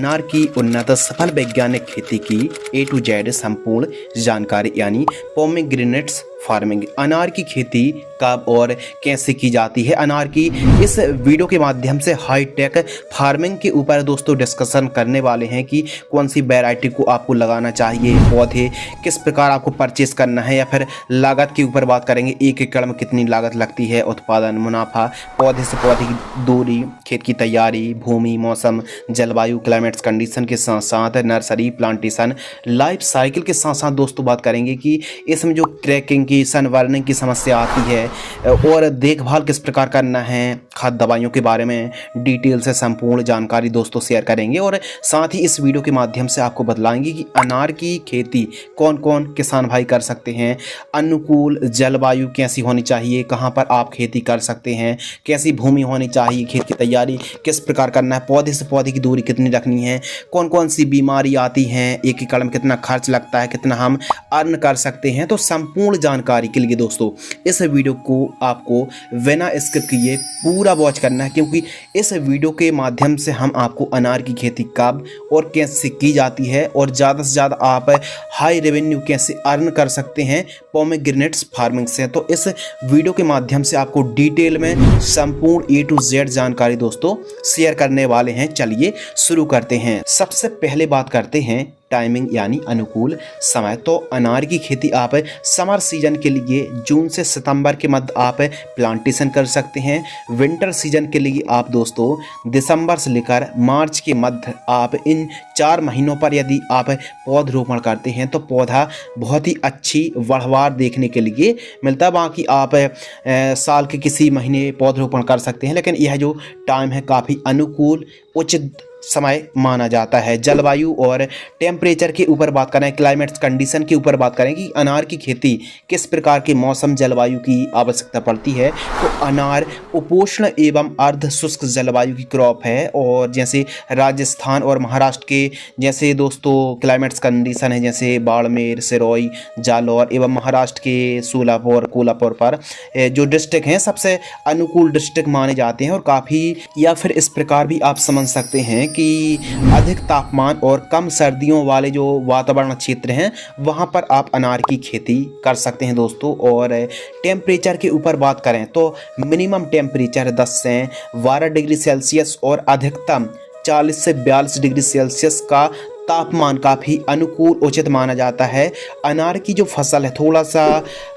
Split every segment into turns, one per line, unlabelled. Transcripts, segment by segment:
अनार की उन्नत सफल वैज्ञानिक खेती की ए टू जेड संपूर्ण जानकारी यानी पोमेग्रेनेट्स फार्मिंग। अनार की खेती कब और कैसे की जाती है, अनार की इस वीडियो के माध्यम से हाईटेक फार्मिंग के ऊपर दोस्तों डिस्कशन करने वाले हैं कि कौन सी वैरायटी को आपको लगाना चाहिए, पौधे किस प्रकार आपको परचेस करना है, या फिर लागत के ऊपर बात करेंगे, एक एकड़ में कितनी लागत लगती है, उत्पादन, मुनाफा, पौधे से पौधे की दूरी, खेत की तैयारी, भूमि, मौसम, जलवायु, क्लाइमेट्स कंडीशन के साथ साथ नर्सरी, प्लांटेशन, लाइफ साइकिल के साथ साथ दोस्तों बात करेंगे कि इसमें जो क्रैकिंग की, सनबर्निंग की समस्या आती है और देखभाल किस प्रकार करना है, खाद दवाइयों के बारे में डिटेल से संपूर्ण जानकारी दोस्तों शेयर करेंगे। और साथ ही इस वीडियो के माध्यम से आपको बतलाएंगे कि अनार की खेती कौन कौन किसान भाई कर सकते हैं, अनुकूल जलवायु कैसी होनी चाहिए, कहां पर आप खेती कर सकते हैं, कैसी भूमि होनी चाहिए, खेत की तैयारी किस प्रकार करना है, पौधे से पौधे की दूरी कितनी रखनी है, कौन कौन सी बीमारी आती हैं, एक एकड़ में कितना खर्च लगता है, कितना हम अर्न कर सकते हैं। तो संपूर्ण जानकारी के लिए दोस्तों इस वीडियो को आपको बिना स्किप किए पूरा वॉच करना है, क्योंकि इस वीडियो के माध्यम से हम आपको अनार की खेती कब और कैसे की जाती है और ज़्यादा से ज़्यादा आप हाई रेवेन्यू कैसे अर्न कर सकते हैं पोमेग्रेनेट्स फार्मिंग से। तो इस वीडियो के माध्यम से आपको डिटेल में संपूर्ण ए टू जेड जानकारी दोस्तों शेयर करने वाले हैं। चलिए शुरू करते हैं। सबसे पहले बात करते हैं टाइमिंग यानी अनुकूल समय। तो अनार की खेती आप समर सीजन के लिए जून से सितंबर के मध्य आप प्लांटेशन कर सकते हैं। विंटर सीजन के लिए आप दोस्तों दिसंबर से लेकर मार्च के मध्य आप इन 4 महीनों पर यदि आप पौधरोपण करते हैं तो पौधा बहुत ही अच्छी बढ़वार देखने के लिए मिलता है। बाकी आप साल के किसी महीने पौधरोपण कर सकते हैं, लेकिन यह जो टाइम है काफ़ी अनुकूल उचित समय माना जाता है। जलवायु और टेम्परेचर के ऊपर बात करें, क्लाइमेट्स कंडीशन के ऊपर बात करें कि अनार की खेती किस प्रकार के मौसम जलवायु की आवश्यकता पड़ती है, तो अनार उपोष्ण एवं अर्ध शुष्क जलवायु की क्रॉप है। और जैसे राजस्थान और महाराष्ट्र के जैसे दोस्तों क्लाइमेट्स कंडीशन है, जैसे बाड़मेर, सिरोही, जालौर एवं महाराष्ट्र के सोलापुर, कोल्हापुर पर जो डिस्ट्रिक्ट हैं सबसे अनुकूल डिस्ट्रिक्ट माने जाते हैं। और काफ़ी, या फिर इस प्रकार भी आप समझ सकते हैं कि अधिक तापमान और कम सर्दियों वाले जो वातावरण क्षेत्र हैं वहां पर आप अनार की खेती कर सकते हैं दोस्तों। और टेम्परेचर के ऊपर बात करें तो मिनिमम टेम्परेचर 10 से 12 डिग्री सेल्सियस और अधिकतम 40 से 42 डिग्री सेल्सियस का तापमान काफ़ी अनुकूल उचित माना जाता है। अनार की जो फसल है थोड़ा सा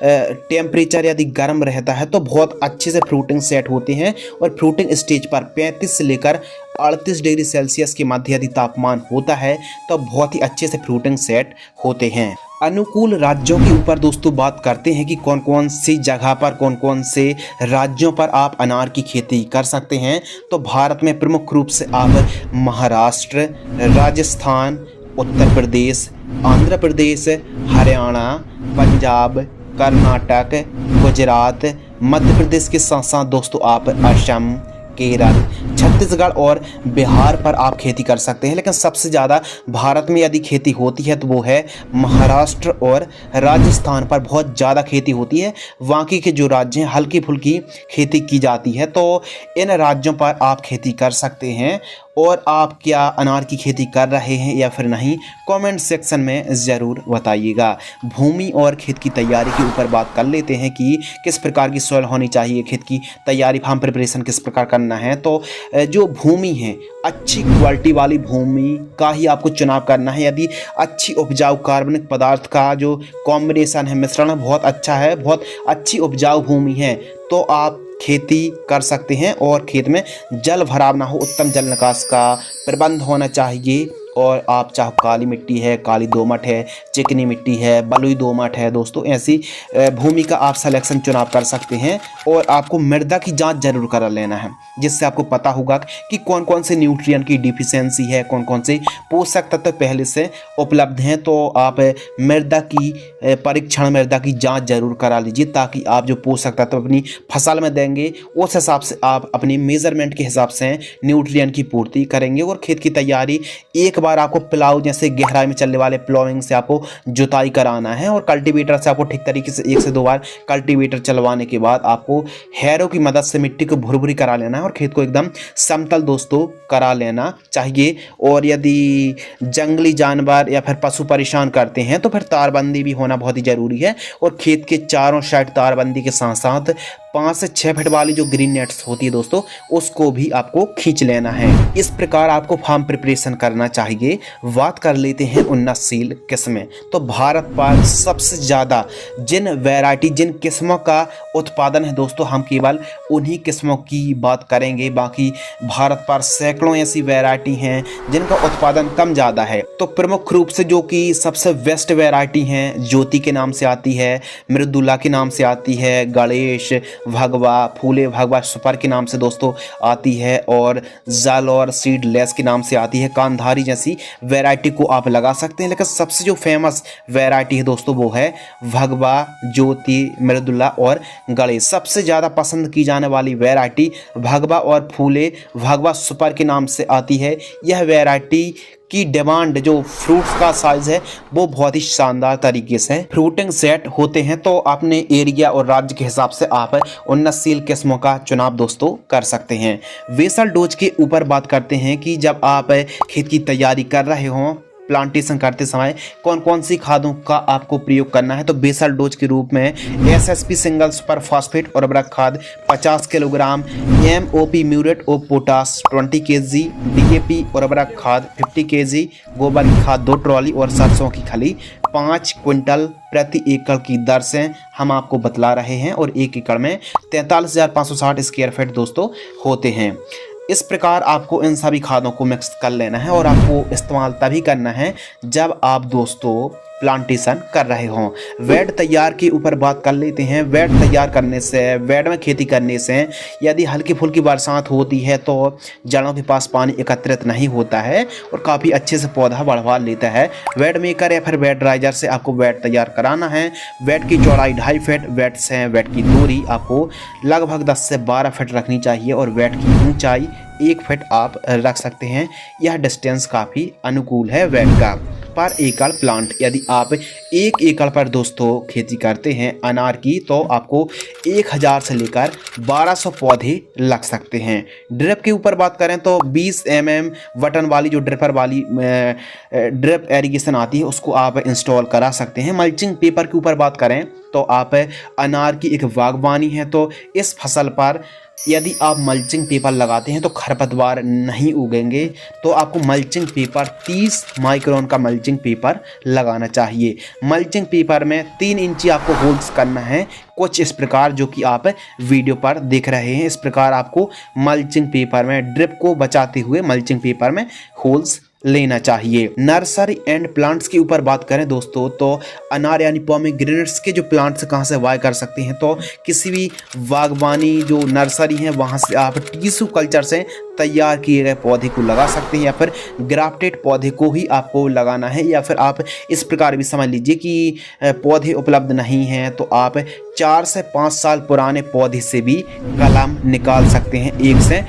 टेम्परेचर यदि गर्म रहता है तो बहुत अच्छे से फ्रूटिंग सेट होते हैं। और फ्रूटिंग स्टेज पर 35 से लेकर 38 डिग्री सेल्सियस के मध्य यदि तापमान होता है तो बहुत ही अच्छे से फ्रूटिंग सेट होते हैं। अनुकूल राज्यों के ऊपर दोस्तों बात करते हैं कि कौन कौन सी जगह पर, कौन कौन से राज्यों पर आप अनार की खेती कर सकते हैं। तो भारत में प्रमुख रूप से आप महाराष्ट्र, राजस्थान, उत्तर प्रदेश, आंध्र प्रदेश, हरियाणा, पंजाब, कर्नाटक, गुजरात, मध्य प्रदेश के साथ साथ दोस्तों आप असम, केरल, छत्तीसगढ़ और बिहार पर आप खेती कर सकते हैं। लेकिन सबसे ज़्यादा भारत में यदि खेती होती है तो वो है महाराष्ट्र और राजस्थान पर बहुत ज़्यादा खेती होती है। बाकी के जो राज्य हैं हल्की फुल्की खेती की जाती है। तो इन राज्यों पर आप खेती कर सकते हैं। और आप क्या अनार की खेती कर रहे हैं या फिर नहीं, कमेंट सेक्शन में ज़रूर बताइएगा। भूमि और खेत की तैयारी के ऊपर बात कर लेते हैं कि किस प्रकार की सॉइल होनी चाहिए, खेत की तैयारी, फार्म प्रिपरेशन किस प्रकार करना है। तो जो भूमि है अच्छी क्वालिटी वाली भूमि का ही आपको चुनाव करना है। यदि अच्छी उपजाऊ कार्बनिक पदार्थ का जो कॉम्बिनेशन है, मिश्रण बहुत अच्छा है, बहुत अच्छी उपजाऊ भूमि है तो आप खेती कर सकते हैं। और खेत में जल भराव ना हो, उत्तम जल निकास का प्रबंध होना चाहिए। और आप चाहे काली मिट्टी है, काली दोमट है, चिकनी मिट्टी है, बलुई दोमट है दोस्तों, ऐसी भूमि का आप सिलेक्शन चुनाव कर सकते हैं। और आपको मृदा की जांच जरूर करा लेना है, जिससे आपको पता होगा कि कौन कौन से न्यूट्रिएंट की डिफिशियंसी है, कौन कौन से पोषक तत्व पहले से उपलब्ध हैं। तो आप मृदा की परीक्षण, मृदा की जांच जरूर करा लीजिए, ताकि आप जो पोषक तत्व अपनी फसल में देंगे उस हिसाब से आप अपनी मेजरमेंट के हिसाब से न्यूट्रिएंट की पूर्ति करेंगे। और खेत की तैयारी एक बार आपको प्लाऊ जैसे गहराई में चलने वाले प्लाउइंग से आपको जुताई कराना है और कल्टीवेटर से आपको ठीक तरीके से 1 से 2 बार कल्टीवेटर चलवाने के बाद आपको हैरों की मदद से मिट्टी को भुरभुरी करा लेना है और खेत को एकदम समतल दोस्तों करा लेना चाहिए। और यदि जंगली जानवर या फिर पशु परेशान करते हैं तो फिर तारबंदी भी होना बहुत ही ज़रूरी है और खेत के चारों साइड तारबंदी के साथ साथ 5 से 6 फीट वाली जो ग्रीन नेट्स होती है दोस्तों उसको भी आपको खींच लेना है। इस प्रकार आपको फार्म प्रिपरेशन करना चाहिए। बात कर लेते हैं उन्नतशील किस्में। तो भारत पर सबसे ज़्यादा जिन वैरायटी जिन किस्मों का उत्पादन है दोस्तों हम केवल उन्हीं किस्मों की बात करेंगे। बाकी भारत पर सैकड़ों ऐसी वैरायटी हैं जिनका उत्पादन कम ज़्यादा है। तो प्रमुख रूप से जो कि सबसे बेस्ट वैरायटी हैं ज्योति के नाम से आती है, मृदुला के नाम से आती है, गणेश, भगवा, फूले भगवा सुपर के नाम से दोस्तों आती है और जल और सीडलेस के नाम से आती है। कांधारी जैसी वैरायटी को आप लगा सकते हैं, लेकिन सबसे जो फेमस वैरायटी है दोस्तों वो है भगवा, ज्योति, मृदुला और गणेश। सबसे ज़्यादा पसंद की जाने वाली वैरायटी भगवा और फूले भगवा सुपर के नाम से आती है। यह वैरायटी की डिमांड जो फ्रूट्स का साइज है वो बहुत ही शानदार तरीके से फ्रूटिंग सेट होते हैं। तो अपने एरिया और राज्य के हिसाब से आप उन्नतशील किस्मों का चुनाव दोस्तों कर सकते हैं। बेसल डोज के ऊपर बात करते हैं कि जब आप खेत की तैयारी कर रहे हों प्लांटेशन करते समय कौन कौन सी खादों का आपको प्रयोग करना है। तो बेसल डोज के रूप में एसएसपी सिंगल सुपर फास्फेट उर्वरक खाद 50 kilogram, MOP muriate of potash 20 kg, DAP उर्वरक खाद 50 kg, गोबर की खाद 2 ट्रॉली और सरसों की खली 5 क्विंटल प्रति एकड़ की दर से हम आपको बतला रहे हैं और 1 एकड़ में 43,560 स्क्वायर फीट दोस्तों होते हैं। इस प्रकार आपको इन सभी खादों को मिक्स कर लेना है और आपको इस्तेमाल तभी करना है जब आप दोस्तों प्लांटेशन कर रहे हों। बेड तैयार के ऊपर बात कर लेते हैं। बेड तैयार करने से, बेड में खेती करने से यदि हल्की फुल्की बरसात होती है तो जड़ों के पास पानी एकत्रित नहीं होता है और काफ़ी अच्छे से पौधा बढ़वा लेता है। बेड मेकर या फिर बेड राइजर से आपको बेड तैयार कराना है। बेड की चौड़ाई 2.5 फीट, बेड से बेड की दूरी आपको लगभग 10 से 12 फीट रखनी चाहिए और बेड की ऊंचाई 1 फीट आप रख सकते हैं। यह डिस्टेंस काफ़ी अनुकूल है बेड का। पर एकड़ प्लांट, यदि आप 1 एकड़ पर दोस्तों खेती करते हैं अनार की तो आपको 1000 से लेकर 1200 पौधे लग सकते हैं। ड्रिप के ऊपर बात करें तो 20 mm बटन वाली जो ड्रिपर वाली ड्रिप एरीगेशन आती है उसको आप इंस्टॉल करा सकते हैं। मल्चिंग पेपर के ऊपर बात करें तो आप अनार की एक बागवानी है तो इस फसल पर यदि आप मल्चिंग पेपर लगाते हैं तो खरपतवार नहीं उगेंगे। तो आपको मल्चिंग पेपर 30 माइक्रोन का मल्चिंग पेपर लगाना चाहिए। मल्चिंग पेपर में 3 इंची आपको होल्स करना है कुछ इस प्रकार जो कि आप वीडियो पर देख रहे हैं। इस प्रकार आपको मल्चिंग पेपर में ड्रिप को बचाते हुए मल्चिंग पेपर में होल्स लेना चाहिए। नर्सरी एंड प्लांट्स के ऊपर बात करें दोस्तों तो अनार यानी पोमेग्रेनेट्स के जो प्लांट्स कहाँ से बाय कर सकते हैं तो किसी भी बागवानी जो नर्सरी है वहाँ से आप टिश्यू कल्चर से तैयार किए गए पौधे को लगा सकते हैं या फिर ग्राफ्टेड पौधे को ही आपको लगाना है। या फिर आप इस प्रकार भी समझ लीजिए कि पौधे उपलब्ध नहीं हैं तो आप 4 से 5 साल पुराने पौधे से भी कलम निकाल सकते हैं। 1 से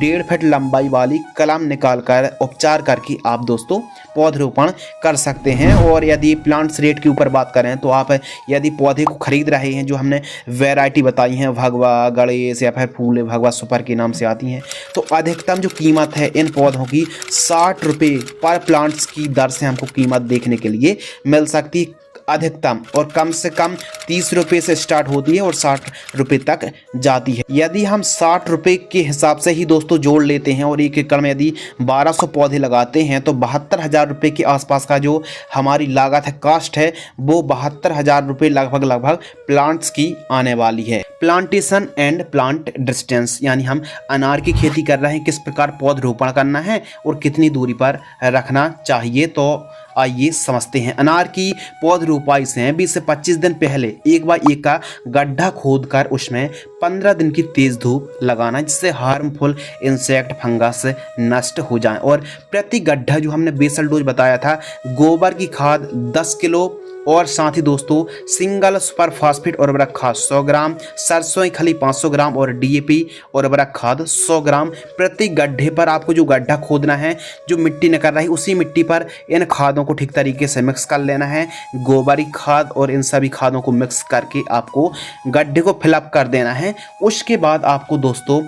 1.5 फीट लंबाई वाली कलम निकाल कर उपचार करके आप दोस्तों पौधरोपण कर सकते हैं। और यदि प्लांट्स रेट के ऊपर बात करें तो आप यदि पौधे को खरीद रहे हैं जो हमने वैरायटी बताई हैं भगवा, गणेश या फिर फूले भगवा सुपर के नाम से आती हैं तो अधिकतम जो कीमत है इन पौधों की 60 रुपये पर प्लांट्स की दर से हमको कीमत देखने के लिए मिल सकती है अधिकतम, और कम से कम 30 रुपये से स्टार्ट होती है और 60 रुपये तक जाती है। यदि हम 60 रुपये के हिसाब से ही दोस्तों जोड़ लेते हैं और 1 एकड़ में यदि 1200 पौधे लगाते हैं तो 72,000 रुपये के आसपास का जो हमारी लागत है, कास्ट है, वो 72,000 रुपये लगभग प्लांट्स की आने वाली है। प्लांटेशन एंड प्लांट डिस्टेंस, यानी हम अनार की खेती कर रहे हैं, किस प्रकार पौधरोपण करना है और कितनी दूरी पर रखना चाहिए, तो आइए समझते हैं। अनार की पौध रोपाई से 20 से 25 दिन पहले 1x1 का गड्ढा खोदकर उसमें 15 दिन की तेज धूप लगाना, जिससे हार्मफुल इंसेक्ट फंगस नष्ट हो जाएं। और प्रति गड्ढा जो हमने बेसल डोज बताया था, गोबर की खाद 10 किलो और साथ ही दोस्तों सिंगल सुपर फास्फेट उर्वरक खाद 100 ग्राम, सरसों की खली 500 ग्राम और डीएपी उर्वरक खाद 100 ग्राम प्रति गड्ढे पर आपको जो गड्ढा खोदना है, जो मिट्टी निकल रही है उसी मिट्टी पर इन खादों को ठीक तरीके से मिक्स कर लेना है। गोबरी खाद और इन सभी खादों को मिक्स करके आपको गड्ढे को फिलअप कर देना है। उसके बाद आपको दोस्तों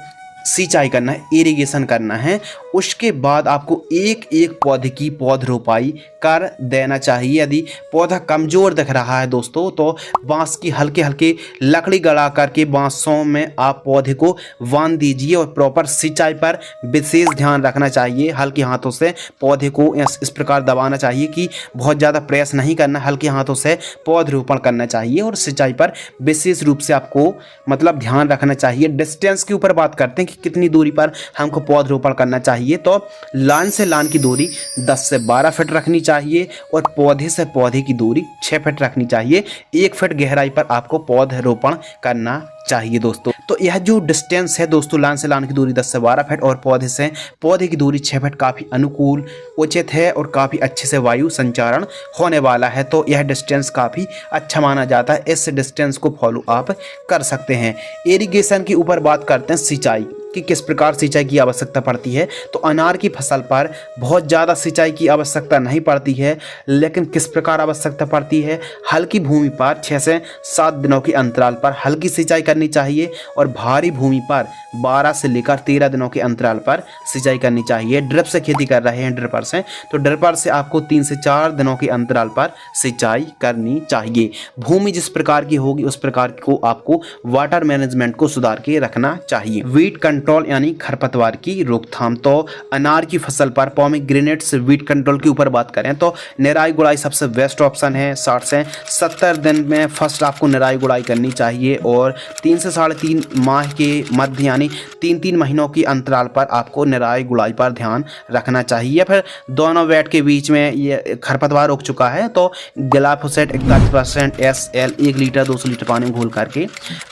सिंचाई करना है, इरिगेशन करना है। उसके बाद आपको एक एक पौधे की पौध रोपाई कर देना चाहिए। यदि पौधा कमज़ोर दिख रहा है दोस्तों तो बांस की हल्के हल्के लकड़ी गड़ा करके बांसों में आप पौधे को बांध दीजिए और प्रॉपर सिंचाई पर विशेष ध्यान रखना चाहिए। हल्के हाथों से पौधे को इस प्रकार दबाना चाहिए कि बहुत ज़्यादा प्रेस नहीं करना, हल्के हाथों से पौधरोपण करना चाहिए और सिंचाई पर विशेष रूप से आपको मतलब ध्यान रखना चाहिए। डिस्टेंस के ऊपर बात करते हैं कि कितनी दूरी पर हमको पौधरोपण करना चाहिए, तो लाइन से लाइन की दूरी 10 से 12 फीट रखनी चाहिए और पौधे से पौधे की दूरी 6 फीट रखनी चाहिए। 1 फीट गहराई पर आपको पौधरोपण करना चाहिए दोस्तों। तो यह जो डिस्टेंस है दोस्तों, लाइन से लाइन की दूरी 10 से 12 फीट और पौधे से पौधे की दूरी 6 फीट काफ़ी अनुकूल उचित है और काफ़ी अच्छे से वायु संचारण होने वाला है। तो यह डिस्टेंस काफ़ी अच्छा माना जाता है, इस डिस्टेंस को फॉलो आप कर सकते हैं। इरिगेशन के ऊपर बात करते हैं, सिंचाई कि किस प्रकार सिंचाई की आवश्यकता पड़ती है। तो अनार की फसल पर बहुत ज़्यादा सिंचाई की आवश्यकता नहीं पड़ती है, लेकिन किस प्रकार आवश्यकता पड़ती है, हल्की भूमि पर 6 से 7 दिनों के अंतराल पर हल्की सिंचाई करनी चाहिए और भारी भूमि पर 12 से लेकर 13 दिनों के अंतराल पर सिंचाई करनी चाहिए। ड्रिप से खेती कर रहे हैं ड्रिपर से, तो ड्रिपर से आपको 3 से 4 दिनों के अंतराल पर सिंचाई करनी चाहिए। भूमि जिस प्रकार की होगी उस प्रकार को आपको वाटर मैनेजमेंट को सुधार के रखना चाहिए। वीट कंट्रोल यानी खरपतवार की रोकथाम। तो अनार की फसल पर पोमेग्रेनेट्स वीट कंट्रोल के ऊपर बात करें तो निराई गुड़ाई सबसे बेस्ट ऑप्शन है। 60 से 70 दिन में फर्स्ट आपको निराई गुड़ाई करनी चाहिए और 3 से 3.5 माह के मध्य यानी 3-3 महीनों की अंतराल पर आपको निराई गुड़ाई पर ध्यान रखना चाहिए। फिर दोनों वेट के बीच में ये खरपतवार उग चुका है तो ग्लाइफोसेट 41% SL 1 लीटर 200 लीटर पानी में घोल करके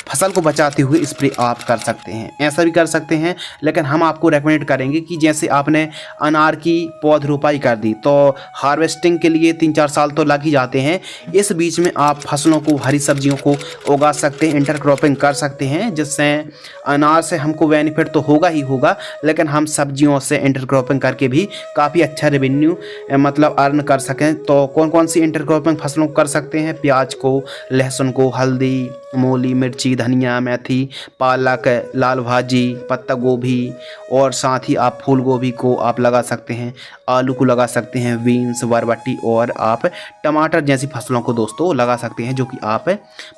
फसल को बचाते हुए स्प्रे आप कर सकते हैं। ऐसा भी कर सकते हैं, लेकिन हम आपको रेकमेंड करेंगे कि जैसे आपने अनार की पौध रोपाई कर दी तो हार्वेस्टिंग के लिए 3-4 साल तो लग ही जाते हैं। इस बीच में आप फसलों को, हरी सब्जियों को उगा सकते हैं, इंटरक्रॉपिंग कर सकते हैं, जिससे अनार से हमको बेनिफिट तो होगा ही होगा, लेकिन हम सब्जियों से इंटरक्रॉपिंग करके भी काफ़ी अच्छा रेवेन्यू मतलब अर्न कर सकें। तो कौन कौन सी इंटरक्रॉपिंग फसलों को कर सकते हैं? प्याज को, लहसुन को, हल्दी, मूली, मिर्ची, धनिया, मेथी, पालक, लाल भाजी, पत्ता गोभी और साथ ही आप फूल गोभी को आप लगा सकते हैं, आलू को लगा सकते हैं, बीन्स, बरबट्टी और आप टमाटर जैसी फसलों को दोस्तों लगा सकते हैं, जो कि आप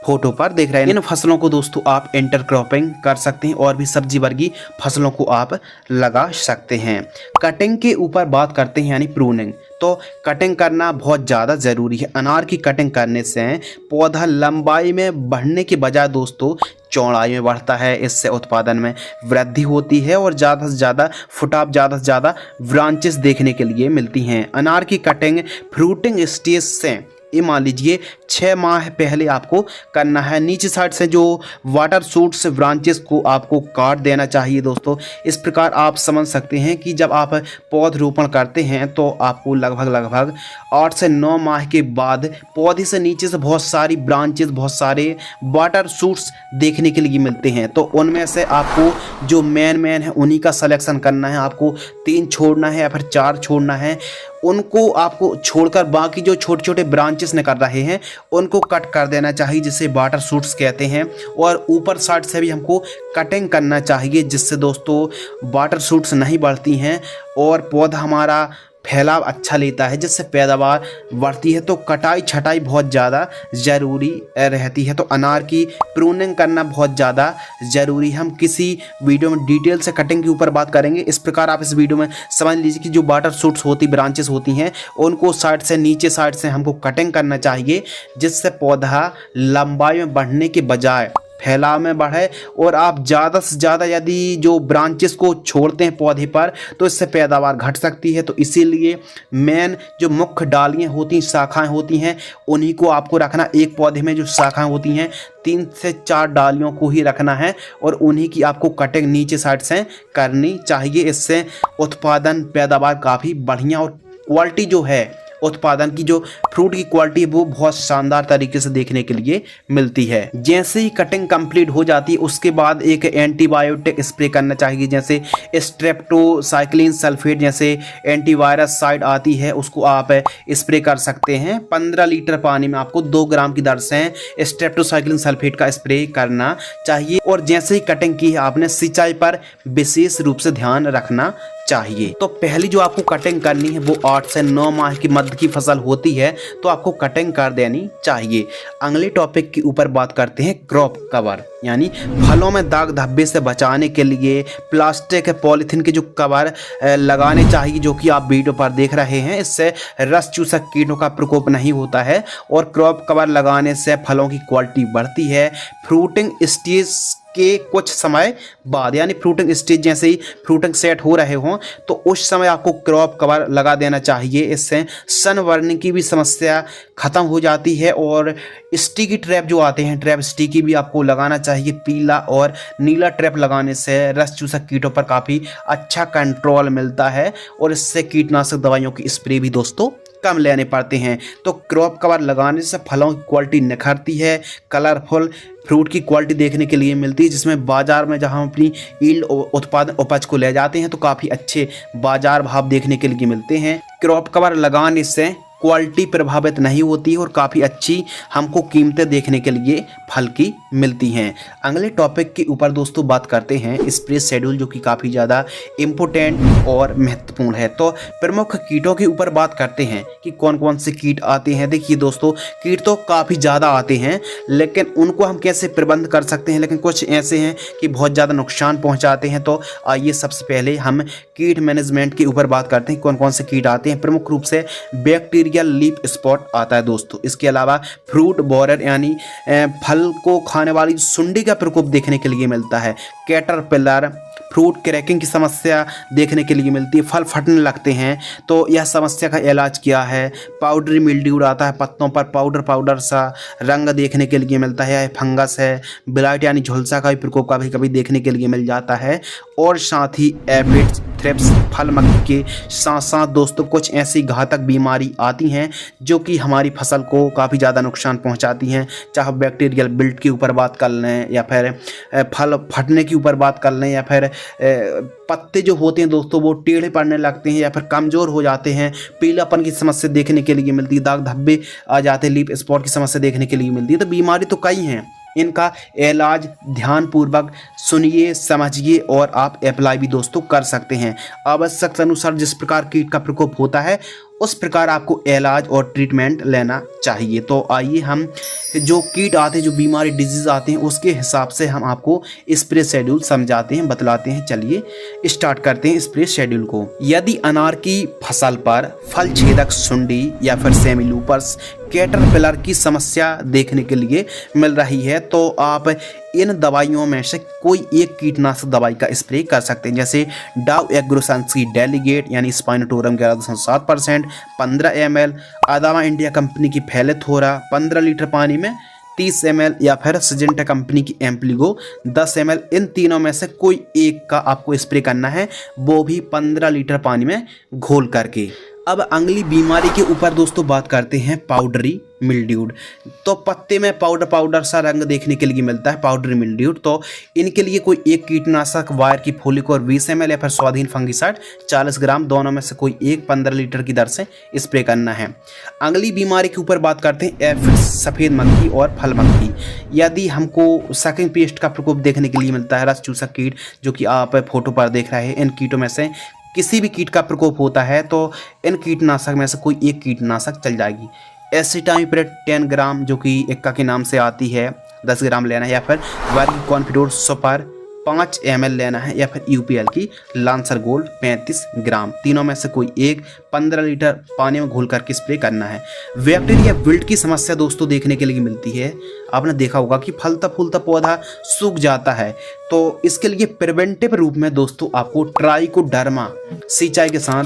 फोटो पर देख रहे हैं। इन फसलों को दोस्तों आप इंटरक्रॉपिंग कर सकते हैं और भी सब्जी वर्गीय फसलों को आप लगा सकते हैं। कटिंग के ऊपर बात करते हैं यानी प्रूनिंग। तो कटिंग करना बहुत ज़्यादा ज़रूरी है। अनार की कटिंग करने से पौधा लंबाई में बढ़ने के बजाय दोस्तों चौड़ाई में बढ़ता है। इससे उत्पादन में वृद्धि होती है और ज़्यादा से ज़्यादा फुटाव, ज़्यादा से ज़्यादा ब्रांचेस देखने के लिए मिलती हैं। अनार की कटिंग फ्रूटिंग स्टेज से ये मान लीजिए 6 माह पहले आपको करना है। नीचे साइड से जो वाटर शूट्स ब्रांचेस को आपको काट देना चाहिए दोस्तों। इस प्रकार आप समझ सकते हैं कि जब आप पौधरोपण करते हैं तो आपको लगभग 8 से 9 माह के बाद पौधे से नीचे से बहुत सारी ब्रांचेस, बहुत सारे वाटर शूट्स देखने के लिए मिलते हैं। तो उनमें से आपको जो मेन है उन्हीं का सिलेक्शन करना है। आपको 3 छोड़ना है या फिर 4 छोड़ना है, उनको आपको छोड़कर बाकी जो छोटे छोटे ब्रांचेस निकल रहे हैं उनको कट कर देना चाहिए, जिसे वाटर शूट्स कहते हैं। और ऊपर साइड से भी हमको कटिंग करना चाहिए, जिससे दोस्तों वाटर शूट्स नहीं बढ़ती हैं और पौधा हमारा फैलाव अच्छा लेता है, जिससे पैदावार बढ़ती है। तो कटाई छटाई बहुत ज़्यादा ज़रूरी रहती है। तो अनार की प्रूनिंग करना बहुत ज़्यादा ज़रूरी है। हम किसी वीडियो में डिटेल से कटिंग के ऊपर बात करेंगे। इस प्रकार आप इस वीडियो में समझ लीजिए कि जो वाटर शूट्स होती, ब्रांचेस होती हैं, उनको साइड से, नीचे साइड से हमको कटिंग करना चाहिए, जिससे पौधा लंबाई में बढ़ने के बजाय फैलाव में बढ़े। और आप ज़्यादा से ज़्यादा यदि जो ब्रांचेस को छोड़ते हैं पौधे पर तो इससे पैदावार घट सकती है। तो इसीलिए मेन जो मुख्य डालियाँ होती हैं, शाखाएं होती हैं, उन्हीं को आपको रखना। एक पौधे में जो शाखाएं होती हैं 3 से 4 डालियों को ही रखना है और उन्हीं की आपको कटिंग नीचे साइड से करनी चाहिए। इससे उत्पादन, पैदावार काफ़ी बढ़िया और क्वालिटी जो है उत्पादन की जो फ्रूट की क्वालिटी है वो बहुत शानदार तरीके से देखने के लिए मिलती है। जैसे ही कटिंग कंप्लीट हो जाती है उसके बाद एक एंटीबायोटिक स्प्रे करना चाहिए, जैसे स्ट्रेप्टोसाइक्लिन सल्फेट जैसे एंटीवायरस साइड आती है, उसको आप स्प्रे कर सकते हैं। 15 लीटर पानी में आपको 2 ग्राम की दर से स्ट्रेप्टोसाइक्लिन सल्फेट का स्प्रे करना चाहिए। और जैसे ही कटिंग की है आपने सिंचाई पर विशेष रूप से ध्यान रखना चाहिए। तो पहली जो आपको कटिंग करनी है वो 8 से 9 माह की मध्य की फसल होती है तो आपको कटिंग कर देनी चाहिए। अगले टॉपिक के ऊपर बात करते हैं क्रॉप कवर, यानी फलों में दाग धब्बे से बचाने के लिए प्लास्टिक पॉलीथीन के जो कवर लगाने चाहिए, जो कि आप वीडियो पर देख रहे हैं। इससे रस चूसक कीटों का प्रकोप नहीं होता है और क्रॉप कवर लगाने से फलों की क्वालिटी बढ़ती है। फ्रूटिंग स्टेज के कुछ समय बाद, यानी फ्रूटिंग स्टेज जैसे ही फ्रूटिंग सेट हो रहे हों तो उस समय आपको क्रॉप कवर लगा देना चाहिए। इससे सन बर्निंग की भी समस्या ख़त्म हो जाती है। और स्टिकी ट्रैप जो आते हैं, ट्रैप स्टिकी भी आपको लगाना चाहिए। पीला और नीला ट्रैप लगाने से रस चूसक कीटों पर काफ़ी अच्छा कंट्रोल मिलता है और इससे कीटनाशक दवाइयों की स्प्रे भी दोस्तों कम लेने पड़ते हैं। तो क्रॉप कवर लगाने से फलों की क्वालिटी निखरती है, कलरफुल फ्रूट की क्वालिटी देखने के लिए मिलती है, जिसमें बाजार में जहां हम अपनी ईल्ड उत्पादन उपज को ले जाते हैं तो काफ़ी अच्छे बाजार भाव देखने के लिए मिलते हैं। क्रॉप कवर लगाने से क्वालिटी प्रभावित नहीं होती है और काफ़ी अच्छी हमको कीमतें देखने के लिए फल की मिलती हैं। अगले टॉपिक के ऊपर दोस्तों बात करते हैं स्प्रे शेड्यूल, जो कि काफ़ी ज़्यादा इम्पोर्टेंट और महत्वपूर्ण है। तो प्रमुख कीटों के ऊपर बात करते हैं कि कौन कौन से कीट आते हैं। देखिए दोस्तों, कीट तो काफ़ी ज़्यादा आते हैं, लेकिन उनको हम कैसे प्रबंध कर सकते हैं, लेकिन कुछ ऐसे हैं कि बहुत ज़्यादा नुकसान पहुँचाते हैं। तो आइए सबसे पहले हम कीट मैनेजमेंट के ऊपर बात करते हैं, कौन कौन से कीट आते हैं। प्रमुख रूप से बैक्टीरिया लीफ स्पॉट आता है दोस्तों। इसके अलावा फ्रूट बोरर यानी फल को खाने वाली सुंडी का प्रकोप देखने के लिए मिलता है। कैटरपिलर, फ्रूट क्रैकिंग की समस्या देखने के लिए मिलती है। फल फटने लगते हैं तो यह समस्या का इलाज क्या है। पाउडरी मिल्ड्यू आता है, पत्तों पर पाउडर सा रंग देखने के लिए मिलता है। यह फंगस है। ब्लाइट यानी झुलसा का भी प्रकोप कभी कभी देखने के लिए मिल जाता है। और साथ ही एफिड्स, थ्रिप्स, फल मक्खी के साथ साथ दोस्तों कुछ ऐसी घातक बीमारी आती हैं जो कि हमारी फसल को काफ़ी ज़्यादा नुकसान पहुंचाती हैं। चाहे बैक्टीरियल बिल्ट के ऊपर बात कर लें या फिर फल फटने के ऊपर बात कर लें या फिर पत्ते जो होते हैं दोस्तों वो टेढ़े पड़ने लगते हैं या फिर कमज़ोर हो जाते हैं। पीलापन की समस्या देखने के लिए मिलती है। दाग धब्बे आ जाते हैं, लीफ स्पॉट की समस्या देखने के लिए मिलती है। तो बीमारी तो कई हैं, इनका इलाज ध्यानपूर्वक सुनिए, समझिए और आप अप्लाई भी दोस्तों कर सकते हैं। आवश्यकता अनुसार जिस प्रकार कीट का प्रकोप होता है उस प्रकार आपको इलाज और ट्रीटमेंट लेना चाहिए। तो आइए हम जो कीट आते हैं, जो बीमारी डिजीज आते हैं, उसके हिसाब से हम आपको स्प्रे शेड्यूल समझाते हैं, बतलाते हैं। चलिए स्टार्ट करते हैं स्प्रे शेड्यूल को। यदि अनार की फसल पर फल छेदक सुंडी या फिर सेमिलूपर्स, कैटरपिलर की समस्या देखने के लिए मिल रही है तो आप इन दवाइयों में से कोई एक कीटनाशक दवाई का स्प्रे कर सकते हैं। जैसे डाव एग्रोसंस की डेलीगेट यानी स्पाइनोटोरम 11.7%, 15 ml, अदामा इंडिया कंपनी की फैलेथोरा 15 लीटर पानी में 30 ml, या फिर सिजेंटा कंपनी की एम्प्लीगो 10 ml। इन तीनों में से कोई एक का आपको स्प्रे करना है, वो भी 15 लीटर पानी में घोल करके। अब अगली बीमारी के ऊपर दोस्तों बात करते हैं पाउडरी मिल्ड्यूड। तो पत्ते में पाउडर सा रंग देखने के लिए मिलता है, पाउडरी मिल्ड्यूड। तो इनके लिए कोई एक कीटनाशक वायर की फोलिकोर 20 ml या फिर स्वाधीन फंगिसाइड 40 ग्राम, दोनों में से कोई एक 15 लीटर की दर से स्प्रे करना है। अगली बीमारी के ऊपर बात करते हैं एफिड्स, सफ़ेद मक्खी और फल मक्खी। यदि हमको सकिंग पेस्ट का प्रकोप देखने के लिए मिलता है, रस चूसक कीट जो कि आप फोटो पर देख रहे हैं, इन कीटों में से किसी भी कीट का प्रकोप होता है तो इन कीटनाशक में से कोई एक कीटनाशक चल जाएगी। एसिटामिप्रिड 10 ग्राम जो कि एक्का के नाम से आती है 10 ग्राम लेना है, या फिर वर्गी कॉन्फिडोर सुपर 5 ml लेना है, या फिर यूपीएल की लांसर गोल्ड 35 ग्राम। तीनों में से कोई एक 15 लीटर पानी में घोल करके स्प्रे करना है। बैक्टीरिया विल्ट की समस्या दोस्तों देखने के लिए मिलती है। आपने देखा होगा कि फलता फूलता पौधा सूख जाता है, तो इसके लिए प्रिवेंटिव रूप में दोस्तों आपको ट्राइकोडर्मा सिंचाई के साथ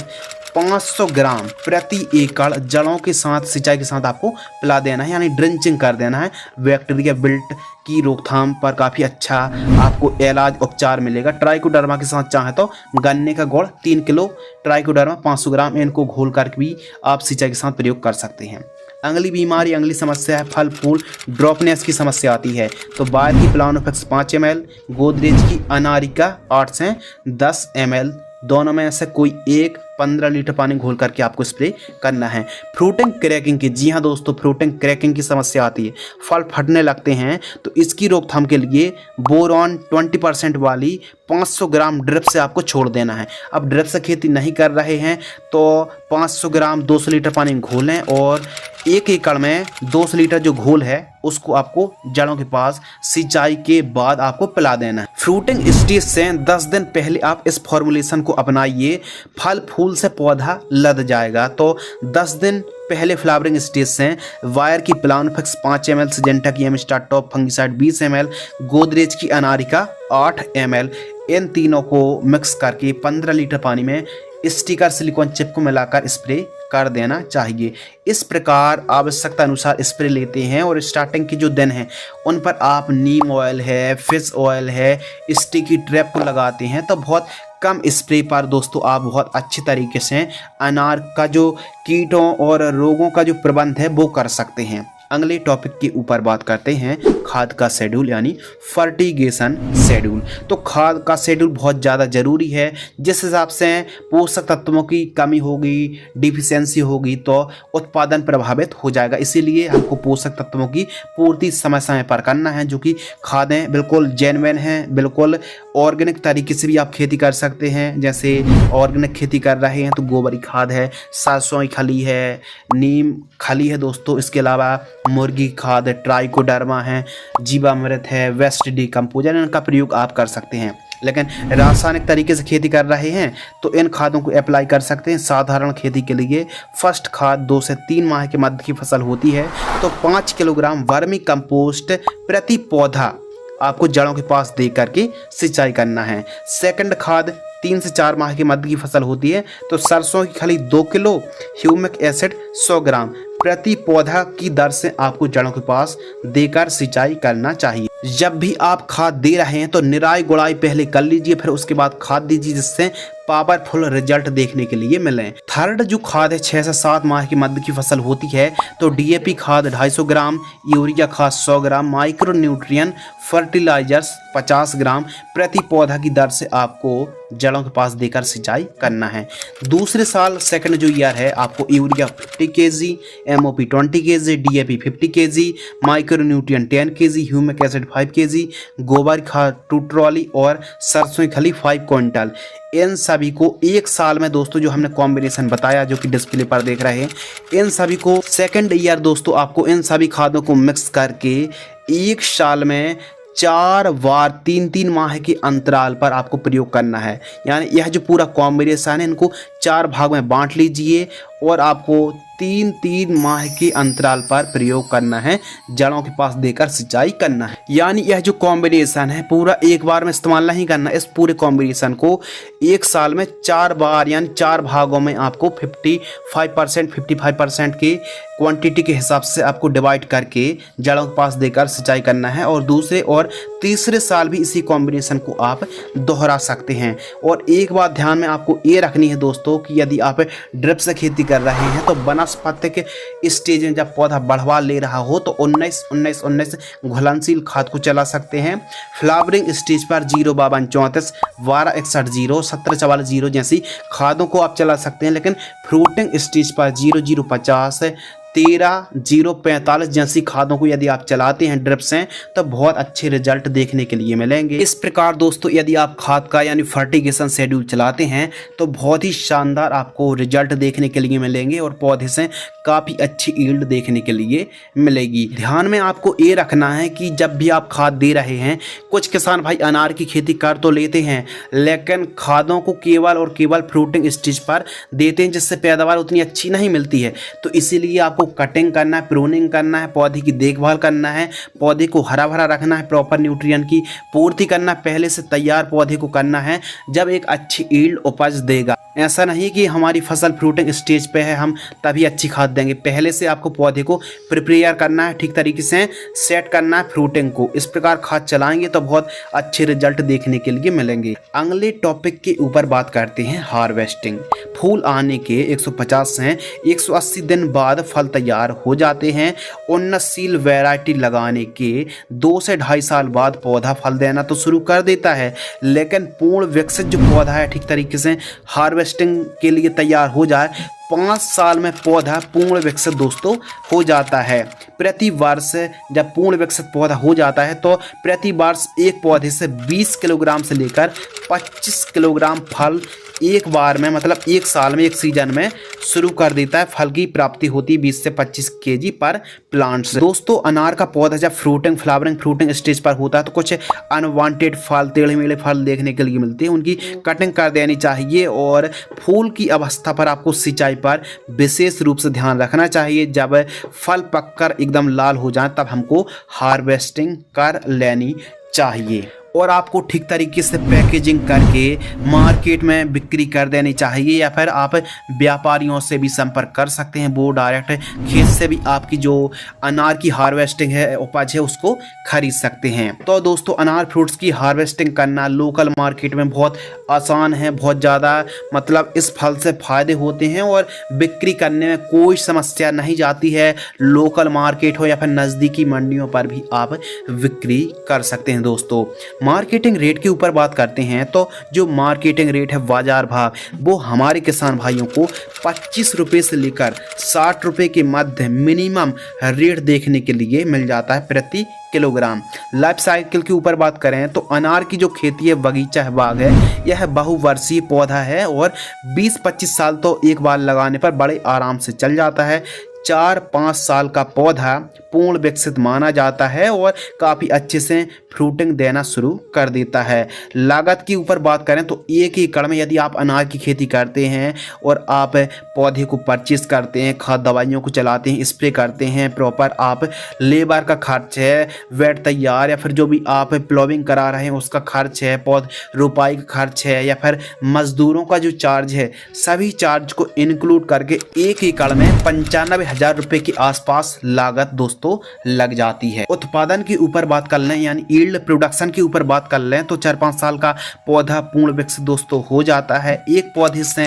500 ग्राम प्रति एकड़ जड़ों के साथ सिंचाई के साथ आपको पिला देना है, यानी ड्रिंचिंग कर देना है। बैक्टीरिया विल्ट की रोकथाम पर काफ़ी अच्छा आपको इलाज उपचार मिलेगा। ट्राइकोडर्मा के साथ चाहे तो गन्ने का गुड़ 3 किलो, ट्राइकोडर्मा 500 ग्राम, इनको घोल कर भी आप सिंचाई के साथ प्रयोग कर सकते हैं। अगली बीमारी, अगली समस्या है फल फूल ड्रॉपनेस की समस्या आती है। तो बायर की प्लानोफेक्स 5 ml, गोदरेज की अनारिका 8 से 10 ml, दोनों में से कोई एक 15 लीटर पानी घोल करके आपको स्प्रे करना है। फ्रूटिंग क्रैकिंग की, जी हाँ दोस्तों, फ्रूटिंग क्रैकिंग की समस्या आती है, फल फटने लगते हैं, तो इसकी रोकथाम के लिए बोरॉन 20% वाली 500 ग्राम ड्रिप से आपको छोड़ देना है। अब ड्रिप से खेती नहीं कर रहे हैं तो 500 ग्राम 200 लीटर पानी घोलें और 1 एकड़ में 200 लीटर जो घोल है उसको आपको जड़ों के पास सिंचाई के बाद आपको पिला देना है। फ्रूटिंग स्टेज से 10 दिन पहले आप इस फॉर्मुलेशन को अपनाइए, फल फूल से पौधा लद जाएगा। तो 10 दिन पहले फ्लावरिंग स्टेज से वायर की प्लानोफेक्स 5 ml, सिजेंटा की Amistar top fungicide 20 ml, Godrej की अनारिका 8 ml, इन तीनों को मिक्स करके 15 लीटर पानी में स्टिकर सिलिकॉन चिप को मिलाकर स्प्रे कर देना चाहिए। इस प्रकार आवश्यकता अनुसार स्प्रे लेते हैं और स्टार्टिंग के जो दिन हैं उन पर आप नीम ऑयल है, फिश ऑयल है, स्टिकी ट्रैप को लगाते हैं, तो बहुत कम स्प्रे पर दोस्तों आप बहुत अच्छे तरीके से अनार का जो कीटों और रोगों का जो प्रबंध है वो कर सकते हैं। अगले टॉपिक के ऊपर बात करते हैं खाद का शेड्यूल यानी फर्टिगेशन शेड्यूल। तो खाद का शेड्यूल बहुत ज़्यादा ज़रूरी है। जिस हिसाब से पोषक तत्वों की कमी होगी, डिफिशियंसी होगी तो उत्पादन प्रभावित हो जाएगा। इसीलिए हमको पोषक तत्वों की पूर्ति समय समय पर करना है, जो कि खादें बिल्कुल जेन्युइन हैं, बिल्कुल ऑर्गेनिक तरीके से भी आप खेती कर सकते हैं। जैसे ऑर्गेनिक खेती कर रहे हैं तो गोबर की खाद है, सरसों की खली है, नीम खली है दोस्तों, इसके अलावा मुर्गी खाद है, ट्राइकोडर्मा है, जीवामृत है, वेस्ट डिकम्पोजर, इनका प्रयोग आप कर सकते हैं। लेकिन रासायनिक तरीके से खेती कर रहे हैं तो इन खादों को अप्लाई कर सकते हैं। साधारण खेती के लिए फर्स्ट खाद 2 से 3 माह के मध्य की फसल होती है तो 5 किलोग्राम वर्मी कंपोस्ट प्रति पौधा आपको जड़ों के पास दे करके सिंचाई करना है। सेकंड खाद 3 से 4 माह के मध्य की फसल होती है तो सरसों की खली 2 किलो, ह्यूमिक एसिड 100 ग्राम प्रति पौधा की दर से आपको जड़ों के पास देकर सिंचाई करना चाहिए। जब भी आप खाद दे रहे हैं तो निराई गुड़ाई पहले कर लीजिए, फिर उसके बाद खाद दीजिए, जिससे पावरफुल रिजल्ट देखने के लिए मिले। थर्ड जो खाद है 6 से 7 माह की मध्य की फसल होती है तो डीएपी खाद 250 ग्राम, यूरिया खाद 100 ग्राम, माइक्रो न्यूट्रिएंट फर्टिलाइजर्स 50 ग्राम प्रति पौधा की दर से आपको जड़ों के पास देकर सिंचाई करना है। दूसरे साल सेकंड जो ईयर है आपको urea 50 kg, MOP 20 kg, DAP 50 kg, micro nutrient 10 kg, humic acid 5 kg, गोबर खाद 2 ट्रॉली और सरसों की खली 5 क्विंटल। इन सभी को एक साल में दोस्तों जो हमने कॉम्बिनेशन बताया जो कि डिस्प्ले पर देख रहे हैं, इन सभी को सेकंड ईयर दोस्तों आपको इन सभी खादों को मिक्स करके एक साल में 4 बार 3-3 माह के अंतराल पर आपको प्रयोग करना है। यानी यह जो पूरा कॉम्बिनेशन है इनको 4 भाग में बांट लीजिए और आपको 3-3 माह के अंतराल पर प्रयोग करना है, जड़ों के पास देकर सिंचाई करना है। यानी यह जो कॉम्बिनेशन है पूरा एक बार में इस्तेमाल नहीं करना, इस पूरे कॉम्बिनेशन को एक साल में 4 बार यानी 4 भागों में आपको 55% की क्वांटिटी के हिसाब से आपको डिवाइड करके जड़ों के पास देकर सिंचाई करना है। और दूसरे और तीसरे साल भी इसी कॉम्बिनेशन को आप दोहरा सकते हैं। और एक बात ध्यान में आपको ये रखनी है दोस्तों कि यदि आप ड्रिप से खेती कर रहे हैं तो वनस्पतिक स्टेज में जब पौधा बढ़वा ले रहा हो तो 19-19-19 घुलनशील खाद को चला सकते हैं। फ्लावरिंग स्टेज पर 05234, 1261 1744 जैसी खादों को आप चला सकते हैं। लेकिन फ्रूटिंग स्टेज पर 0050, 13-045 जैसी खादों को यदि आप चलाते हैं ड्रिप से तो बहुत अच्छे रिजल्ट देखने के लिए मिलेंगे। इस प्रकार दोस्तों यदि आप खाद का यानी फर्टिगेशन शेड्यूल चलाते हैं तो बहुत ही शानदार आपको रिजल्ट देखने के लिए मिलेंगे और पौधे से काफ़ी अच्छी ईल्ड देखने के लिए मिलेगी। ध्यान में आपको ये रखना है कि जब भी आप खाद दे रहे हैं, कुछ किसान भाई अनार की खेती कर तो लेते हैं लेकिन खादों को केवल और केवल फ्रूटिंग स्टेज पर देते हैं जिससे पैदावार उतनी अच्छी नहीं मिलती है। तो इसीलिए आपको आपको कटिंग करना है, प्रूनिंग करना है, पौधे की देखभाल करना है, पौधे को हरा भरा रखना है, प्रॉपर न्यूट्रिएंट की पूर्ति करना, पहले से तैयार पौधे को करना है जब एक अच्छी ईल्ड उपज देगा। ऐसा नहीं कि हमारी फसल फ्रूटिंग स्टेज पे है हम तभी अच्छी खाद देंगे, पहले से आपको पौधे को प्रिपेयर करना है, ठीक तरीके से सेट करना है फ्रूटिंग को। इस प्रकार खाद चलाएंगे तो बहुत अच्छे रिजल्ट देखने के लिए मिलेंगे। अगले टॉपिक के ऊपर बात करते हैं हार्वेस्टिंग। फूल आने के 150 से 180 दिन बाद फल तैयार हो जाते हैं। उन्नतशील वैरायटी लगाने के 2 से 2.5 साल बाद पौधा फल देना तो शुरू कर देता है, लेकिन पूर्ण विकसित जो पौधा है ठीक तरीके से हार्वेस्टिंग के लिए तैयार हो जाए 5 साल में पौधा पूर्ण विकसित दोस्तों हो जाता है। प्रति वर्ष जब पूर्ण विकसित पौधा हो जाता है तो प्रति वर्ष एक पौधे से 20 किलोग्राम से लेकर 25 किलोग्राम फल एक बार में, मतलब एक साल में, एक सीजन में शुरू कर देता है। फल की प्राप्ति होती है 20 से 25 केजी पर प्लांट से। दोस्तों अनार का पौधा जब फ्रूटिंग स्टेज पर होता है तो कुछ अनवांटेड फल, टेढ़े मेढ़े फल देखने के लिए मिलते हैं, उनकी कटिंग कर देनी चाहिए। और फूल की अवस्था पर आपको सिंचाई पर विशेष रूप से ध्यान रखना चाहिए। जब फल पककर एकदम लाल हो जाए तब हमको हार्वेस्टिंग कर लेनी चाहिए और आपको ठीक तरीके से पैकेजिंग करके मार्केट में बिक्री कर देनी चाहिए, या फिर आप व्यापारियों से भी संपर्क कर सकते हैं, वो डायरेक्ट खेत से भी आपकी जो अनार की हार्वेस्टिंग है, उपज है, उसको खरीद सकते हैं। तो दोस्तों अनार फ्रूट्स की हार्वेस्टिंग करना लोकल मार्केट में बहुत आसान है, बहुत ज़्यादा मतलब इस फल से फ़ायदे होते हैं और बिक्री करने में कोई समस्या नहीं जाती है। लोकल मार्केट हो या फिर नज़दीकी मंडियों पर भी आप बिक्री कर सकते हैं। दोस्तों मार्केटिंग रेट के ऊपर बात करते हैं तो जो मार्केटिंग रेट है, बाजार भाव, वो हमारे किसान भाइयों को 25 रुपये से लेकर 60 रुपये के मध्य मिनिमम रेट देखने के लिए मिल जाता है प्रति किलोग्राम। लाइफ साइकिल के ऊपर बात करें तो अनार की जो खेती है, बगीचा है, बाग है, यह बहुवर्षीय पौधा है और 20-25 साल तो एक बार लगाने पर बड़े आराम से चल जाता है। 4-5 साल का पौधा पूर्ण विकसित माना जाता है और काफ़ी अच्छे से फ्रूटिंग देना शुरू कर देता है। लागत के ऊपर बात करें तो 1 एकड़ में यदि आप अनार की खेती करते हैं और आप पौधे को परचेस करते हैं, खाद दवाइयों को चलाते हैं, स्प्रे करते हैं, प्रॉपर आप लेबर का खर्च है, वेट तैयार या फिर जो भी आप प्लॉविंग करा रहे हैं उसका खर्च है, पौध रोपाई का खर्च है, या फिर मजदूरों का जो चार्ज है, सभी चार्ज को इंक्लूड करके 1 एकड़ में 95,000 रुपये के आसपास लागत दोस्तों लग जाती है। उत्पादन के ऊपर बात कर लें यानी यील्ड प्रोडक्शन के ऊपर बात कर लें तो 4-5 साल का पौधा पूर्ण विकसित दोस्तों हो जाता है। एक पौधे से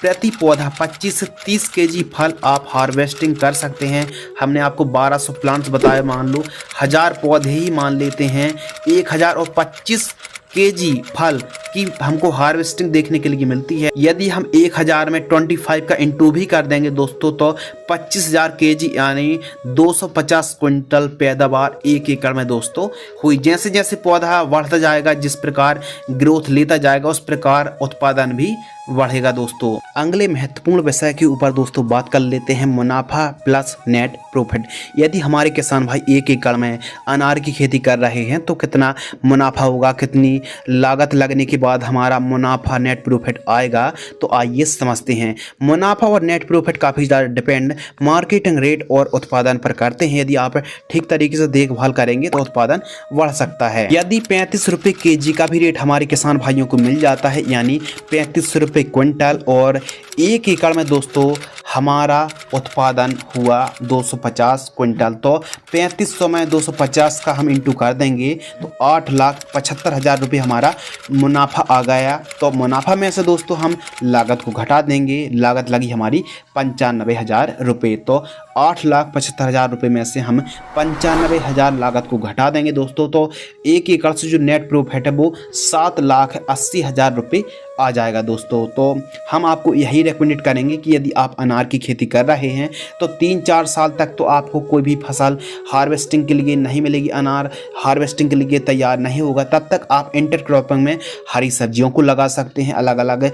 प्रति पौधा 25 से 30 केजी फल आप हार्वेस्टिंग कर सकते हैं। हमने आपको 1200 प्लांट्स बताए, मान लो 1000 पौधे ही मान लेते हैं, 1025 केजी फल की हमको हार्वेस्टिंग देखने के लिए मिलती है। यदि हम 1000 में 25 का इंटू भी कर देंगे दोस्तों तो 25,000 केजी यानी 250 क्विंटल पैदावार 1 एकड़ में दोस्तों हुई। जैसे जैसे पौधा बढ़ता जाएगा, जिस प्रकार ग्रोथ लेता जाएगा, उस प्रकार उत्पादन भी बढ़ेगा। दोस्तों अगले महत्वपूर्ण विषय के ऊपर दोस्तों बात कर लेते हैं, मुनाफा प्लस नेट प्रॉफिट। यदि हमारे किसान भाई 1 एकड़ में अनार की खेती कर रहे हैं तो कितना मुनाफा होगा, कितनी लागत लगने के बाद हमारा मुनाफा नेट प्रॉफिट आएगा, तो आइए समझते हैं। मुनाफा और नेट प्रॉफिट काफ़ी ज़्यादा डिपेंड मार्केटिंग रेट और उत्पादन पर करते हैं। यदि आप ठीक तरीके से देखभाल करेंगे तो उत्पादन बढ़ सकता है। यदि 35 रुपये केजी का भी रेट हमारे किसान भाइयों को मिल जाता है, यानी 35 रुपये क्विंटल, और 1 एकड़ में दोस्तों हमारा उत्पादन हुआ 250 क्विंटल, तो 3500 में 250 का हम इंटू कर देंगे तो 8,75,000 रुपये हमारा मुनाफा आ गया। तो मुनाफा में से दोस्तों हम लागत को घटा देंगे, लागत लगी हमारी 95,000 रुपये, तो 8,75,000 रुपये में से हम 95,000 लागत को घटा देंगे दोस्तों, तो 1 एकड़ से जो नेट प्रॉफिट है वो 7,80,000 रुपये आ जाएगा दोस्तों। तो हम आपको यही रिकमेंड करेंगे कि यदि आप अनार की खेती कर रहे हैं तो 3-4 साल तक तो आपको कोई भी फसल हार्वेस्टिंग के लिए नहीं मिलेगी, अनार हार्वेस्टिंग के लिए तैयार नहीं होगा, तब तक आप इंटरक्रॉपिंग में हरी सब्जियों को लगा सकते हैं, अलग अलग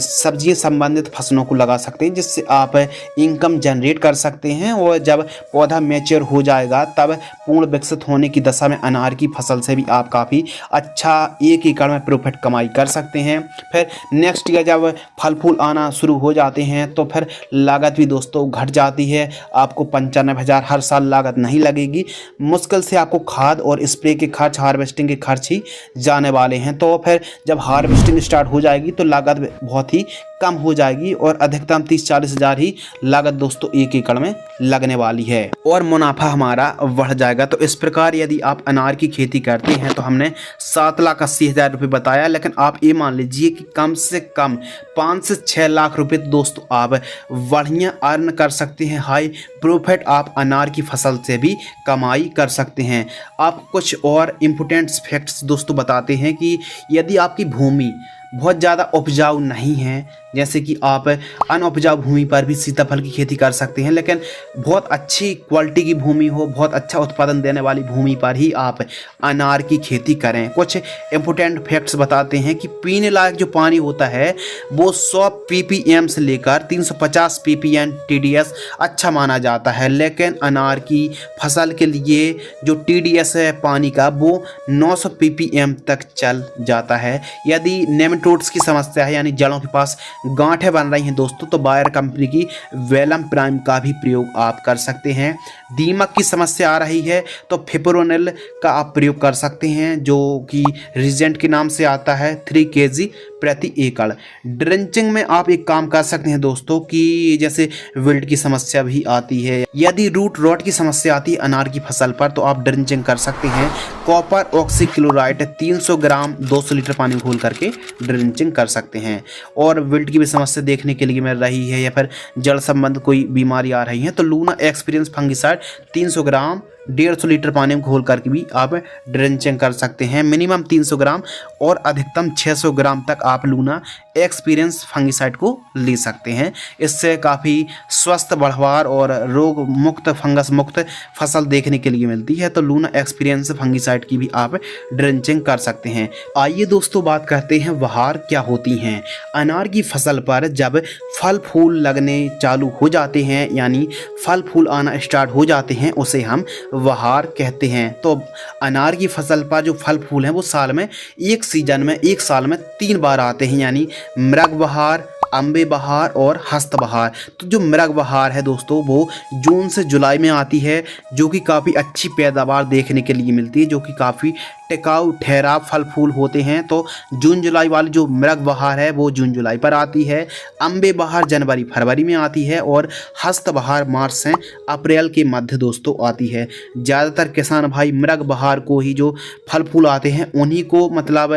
सब्जी संबंधित फसलों को लगा सकते हैं, जिससे आप इनकम जनरेट कर सकते हैं। और जब पौधा मैच्योर हो जाएगा तब पूर्ण विकसित होने की दशा में अनार की फसल से भी आप काफ़ी अच्छा 1 एकड़ में प्रॉफिट कमाई कर सकते हैं। फिर नेक्स्ट ईयर जब फल फूल आना शुरू हो जाते हैं तो फिर लागत भी दोस्तों घट जाती है। आपको 95,000 हर साल लागत नहीं लगेगी, मुश्किल से आपको खाद और स्प्रे के खर्च, हार्वेस्टिंग के खर्च ही जाने वाले हैं। तो फिर जब हार्वेस्टिंग स्टार्ट हो जाएगी तो लागत बहुत ही कम हो जाएगी और अधिकतम 30-40 हज़ार ही लागत दोस्तों 1 एकड़ में लगने वाली है और मुनाफा हमारा बढ़ जाएगा। तो इस प्रकार यदि आप अनार की खेती करते हैं तो हमने 7,80,000 रुपये बताया, लेकिन आप ये मान लीजिए कि कम से कम 5 से 6 लाख रुपये दोस्तों आप बढ़िया अर्न कर सकते हैं। हाई प्रॉफिट आप अनार की फसल से भी कमाई कर सकते हैं। आप कुछ और इम्पोर्टेंट फैक्ट्स दोस्तों बताते हैं कि यदि आपकी भूमि बहुत ज़्यादा उपजाऊ नहीं है, जैसे कि आप अनउपजाऊ भूमि पर भी सीताफल की खेती कर सकते हैं, लेकिन बहुत अच्छी क्वालिटी की भूमि हो, बहुत अच्छा उत्पादन देने वाली भूमि पर ही आप अनार की खेती करें। कुछ इम्पोर्टेंट फैक्ट्स बताते हैं कि पीने लायक जो पानी होता है वो 100 ppm से लेकर 350 ppm TDS अच्छा माना जाता है, लेकिन अनार की फसल के लिए जो TDS है पानी का वो 900 ppm तक चल जाता है। यदि नेमेटोड्स की समस्या है यानी जड़ों के पास गांठें बन रही हैं दोस्तों तो बायर कंपनी की वेलम प्राइम का भी प्रयोग आप कर सकते हैं। दीमक की समस्या आ रही है तो फिप्रोनिल का आप प्रयोग कर सकते हैं, जो कि रिजेंट के नाम से आता है 3 kg प्रति एकड़। ड्रेंचिंग में आप एक काम कर सकते हैं दोस्तों कि जैसे विल्ट की समस्या भी आती है, यदि रूट रॉट की समस्या आती है अनार की फसल पर तो आप ड्रेंचिंग कर सकते हैं। कॉपर ऑक्सीक्लोराइड 300 ग्राम 200 लीटर पानी में घोल करके ड्रेंचिंग कर सकते हैं। और विल्ट की भी समस्या देखने के लिए मिल रही है या फिर जल संबंध कोई बीमारी आ रही है तो लूना एक्सपीरियंस फंगिसाइड 300 ग्राम 150 लीटर पानी में घोल करके भी आप ड्रेंचिंग कर सकते हैं। मिनिमम 300 ग्राम और अधिकतम 600 ग्राम तक आप लूना एक्सपीरियंस फंगिसाइड को ले सकते हैं। इससे काफ़ी स्वस्थ बढ़वार और रोग मुक्त, फंगस मुक्त फसल देखने के लिए मिलती है। तो लूना एक्सपीरियंस फंगिसाइड की भी आप ड्रेंचिंग कर सकते हैं। आइए दोस्तों बात करते हैं बहार क्या होती हैं। अनार की फसल पर जब फल फूल लगने चालू हो जाते हैं यानी फल फूल आना स्टार्ट हो जाते हैं उसे हम बहार कहते हैं। तो अनार की फसल पर जो फल फूल हैं वो साल में एक सीजन में, एक साल में 3 बार आते हैं, यानी मृग बहार, अम्बे बहार और हस्त बहार। तो जो मृग बहार है दोस्तों वो जून से जुलाई में आती है, जो कि काफ़ी अच्छी पैदावार देखने के लिए मिलती है, जो कि काफ़ी टिकाऊ ठहराव फल फूल होते हैं। तो जून जुलाई वाली जो मृग बहार है वो जून जुलाई पर आती है। अम्बे बहार जनवरी फरवरी में आती है और हस्त बहार मार्च से अप्रैल के मध्य दोस्तों आती है। ज़्यादातर किसान भाई मृग बहार को ही जो फल फूल आते हैं उन्हीं को मतलब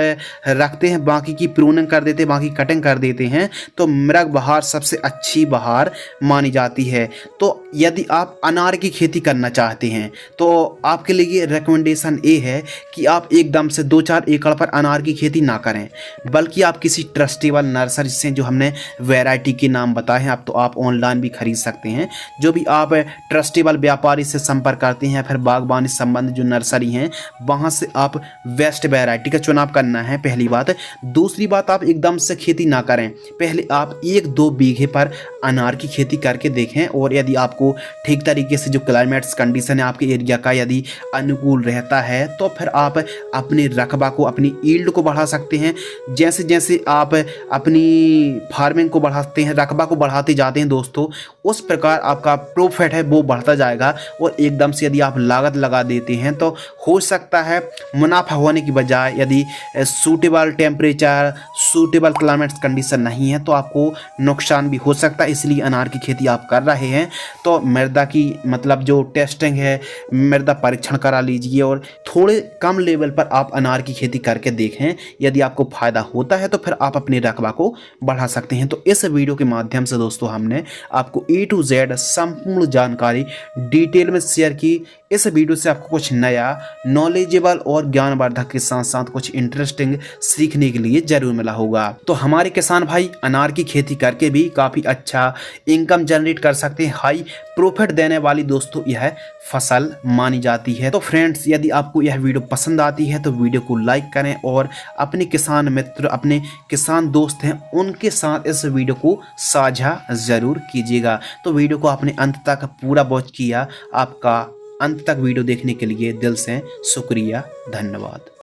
रखते हैं, बाकी की प्रूनिंग कर देते हैं, बाकी कटिंग कर देते हैं। तो मृग बहार सबसे अच्छी बहार मानी जाती है। तो यदि आप अनार की खेती करना चाहते हैं तो आपके लिए रिकमेंडेशन ये है कि आप एकदम से 2-4 एकड़ पर अनार की खेती ना करें, बल्कि आप किसी ट्रस्टेबल नर्सरी से, जो हमने वैरायटी के नाम बताए हैं आप, तो आप ऑनलाइन भी खरीद सकते हैं। जो भी आप ट्रस्टेबल व्यापारी से संपर्क करते हैं, फिर बागबानी संबंध जो नर्सरी हैं वहाँ से आप बेस्ट वैरायटी का चुनाव करना है, पहली बात। दूसरी बात, आप एकदम से खेती ना करें, पहले आप 1-2 बीघे पर अनार की खेती करके देखें। और यदि आपको ठीक तरीके से जो क्लाइमेट्स कंडीशन है आपके एरिया का यदि अनुकूल रहता है तो फिर आप अपने रकबा को, अपनी ईल्ड को बढ़ा सकते हैं। जैसे जैसे आप अपनी फार्मिंग को बढ़ाते हैं, रकबा को बढ़ाते जाते हैं दोस्तों, उस प्रकार आपका प्रॉफिट है वो बढ़ता जाएगा। और एकदम से यदि आप लागत लगा देते हैं तो हो सकता है मुनाफा होने की बजाय, यदि suitable temperature, suitable climates condition नहीं है तो आपको नुकसान भी हो सकता है। इसलिए अनार की खेती आप कर रहे हैं तो मृदा की मतलब जो टेस्टिंग है, मृदा परीक्षण करा लीजिए और थोड़े कम लेवल पर आप अनार की खेती करके देखें। यदि आपको फ़ायदा होता है तो फिर आप अपने रकबा को बढ़ा सकते हैं। तो इस वीडियो के माध्यम से दोस्तों हमने आपको A to Z संपूर्ण जानकारी डिटेल में शेयर की। इस वीडियो से आपको कुछ नया, नॉलेजेबल और ज्ञानवर्धक के साथ साथ कुछ इंटरेस्टिंग सीखने के लिए जरूर मिला होगा। तो हमारे किसान भाई अनार की खेती करके भी काफ़ी अच्छा इनकम जनरेट कर सकते हैं। हाई प्रॉफिट देने वाली दोस्तों यह फसल मानी जाती है। तो फ्रेंड्स, यदि आपको यह वीडियो पसंद आती है तो वीडियो को लाइक करें और अपने किसान मित्र, अपने किसान दोस्त हैं उनके साथ इस वीडियो को साझा ज़रूर कीजिएगा। तो वीडियो को आपने अंत तक पूरा वॉच किया, आपका अंत तक वीडियो देखने के लिए दिल से शुक्रिया, धन्यवाद।